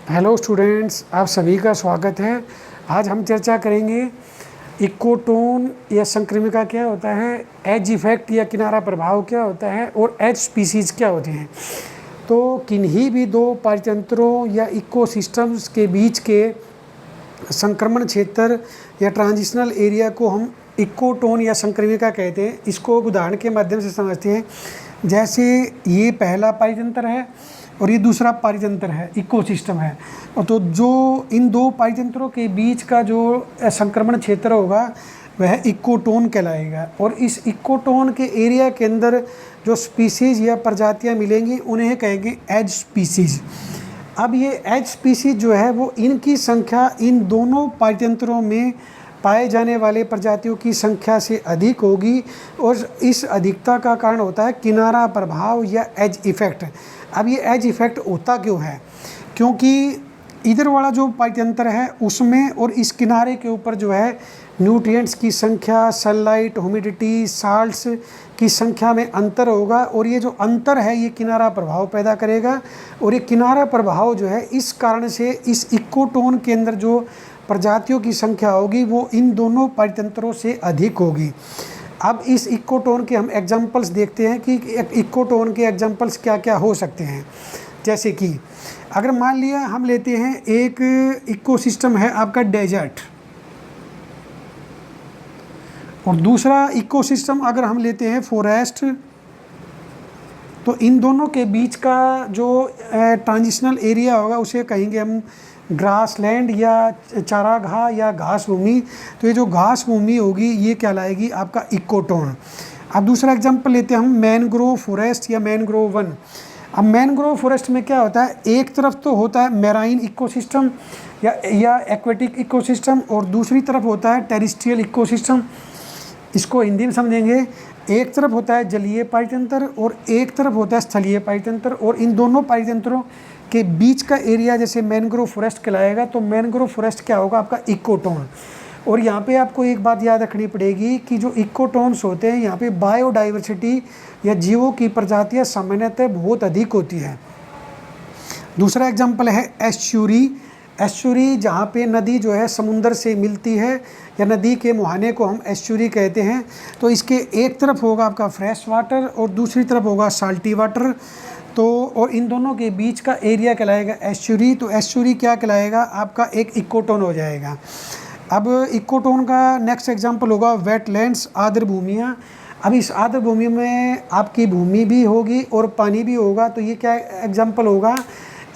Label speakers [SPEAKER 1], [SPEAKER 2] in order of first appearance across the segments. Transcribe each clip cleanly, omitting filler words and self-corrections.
[SPEAKER 1] Hello students, आप सभी का स्वागत है। आज हम चर्चा करेंगे इकोटोन या संक्रमिका क्या होता है, एज इफेक्ट या किनारा प्रभाव क्या होता है और एज स्पीसीज क्या होते हैं। तो किन्हीं भी दो पारितंत्रों या इकोसिस्टम्स के बीच के संक्रमण क्षेत्र या ट्रांजिशनल एरिया को हम इकोटोन या संक्रमिका कहते हैं। इसको एक उदाहरण के माध्यम से समझते हैं। जैसे ये पहला पारितंत्र है और ये दूसरा पारितंत्र है, इकोसिस्टम है। और तो जो इन दो पारितंत्रों के बीच का जो संक्रमण क्षेत्र होगा वह इकोटोन कहलाएगा। और इस इकोटोन के एरिया के अंदर जो स्पीसीज या प्रजातियां मिलेंगी उन्हें कहेंगे एज स्पीसीज। अब ये एज स्पीसीज जो है वो इनकी संख्या इन दोनों पारितंत्रों में पाए जाने वाले प्रजातियों की संख्या से अधिक होगी और इस अधिकता का कारण होता है किनारा प्रभाव या एज इफेक्ट। अब ये एज इफेक्ट होता क्यों है? क्योंकि इधर वाला जो पारितंत्र है उसमें और इस किनारे के ऊपर जो है न्यूट्रिएंट्स की संख्या, सनलाइट, ह्यूमिडिटी, साल्ट्स की संख्या में अंतर होगा और ये जो अंतर है ये किनारा प्रभाव पैदा करेगा। और ये किनारा प्रभाव जो है इस कारण से इस इकोटोन के अंदर जो प्रजातियों की संख्या होगी वो इन दोनों पारितंत्रों से अधिक होगी। अब इस इकोटोन के हम एग्जाम्पल्स देखते हैं कि इकोटोन के एग्जाम्पल्स क्या क्या हो सकते हैं। जैसे कि अगर मान लिया हम लेते हैं एक इकोसिस्टम है आपका डेजर्ट, और दूसरा इकोसिस्टम अगर हम लेते हैं फॉरेस्ट, तो इन दोनों के बीच का जो ट्रांजिशनल एरिया होगा उसे कहेंगे हम ग्रास लैंड या चारागाह या घास भूमि। तो ये जो घास भूमि होगी ये कहलाएगी आपका इकोटोन। अब दूसरा एग्जांपल लेते हैं हम मैनग्रोव फॉरेस्ट या मैनग्रोव वन। अब मैनग्रोव फॉरेस्ट में क्या होता है, एक तरफ तो होता है मैराइन इकोसिस्टम या एक्वेटिक इकोसिस्टम और दूसरी तरफ होता है टेरेस्ट्रियल इकोसिस्टम। इसको हिंदी में समझेंगे, एक तरफ होता है जलीय पारितंत्र और एक तरफ होता है स्थलीय पारितंत्र। और इन दोनों पारितंत्रों के बीच का एरिया जैसे मैनग्रोव फॉरेस्ट कहलाएगा। तो मैनग्रोव फॉरेस्ट क्या होगा आपका इकोटोन। और यहाँ पे आपको एक बात याद रखनी पड़ेगी कि जो इकोटोन्स होते हैं यहाँ पे बायोडाइवर्सिटी या जीवों की प्रजातियाँ सामान्यतः बहुत अधिक होती है। दूसरा एग्जाम्पल है एस्चुरी। एस्चुरी जहाँ पे नदी जो है समुंदर से मिलती है या नदी के मुहाने को हम एस्चुरी कहते हैं। तो इसके एक तरफ होगा आपका फ्रेश वाटर और दूसरी तरफ होगा साल्टी वाटर। तो और इन दोनों के बीच का एरिया कहलाएगा एस्चुरी। तो एस्चुरी क्या कहलाएगा आपका एक इकोटोन हो जाएगा। अब इकोटोन का नेक्स्ट एग्जांपल होगा वेटलैंड्स, आर्द्र भूमियाँ। अब इस आर्द्र भूमि में आपकी भूमि भी होगी और पानी भी होगा। तो ये क्या एग्जांपल होगा,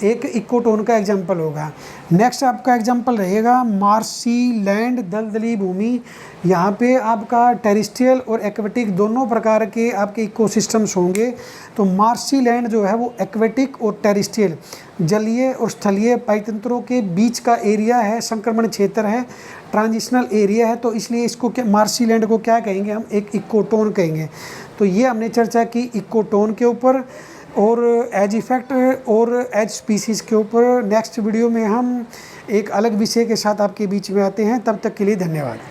[SPEAKER 1] एक इकोटोन का एग्जांपल होगा। नेक्स्ट आपका एग्जांपल रहेगा मार्सी लैंड, दलदली भूमि। यहाँ पे आपका टेरेस्ट्रियल और एक्वेटिक दोनों प्रकार के आपके इकोसिस्टम्स होंगे। तो मार्सी लैंड जो है वो एक्वेटिक और टेरेस्ट्रियल जलीय और स्थलीय पारितंत्रों के बीच का एरिया है, संक्रमण क्षेत्र है, ट्रांजिशनल एरिया है। तो इसलिए इसको क्या, मार्सी लैंड को क्या कहेंगे हम, एक इकोटोन कहेंगे। तो ये हमने चर्चा की इकोटोन के ऊपर और एज इफेक्ट और एज स्पीसीज के ऊपर। नेक्स्ट वीडियो में हम एक अलग विषय के साथ आपके बीच में आते हैं। तब तक के लिए धन्यवाद।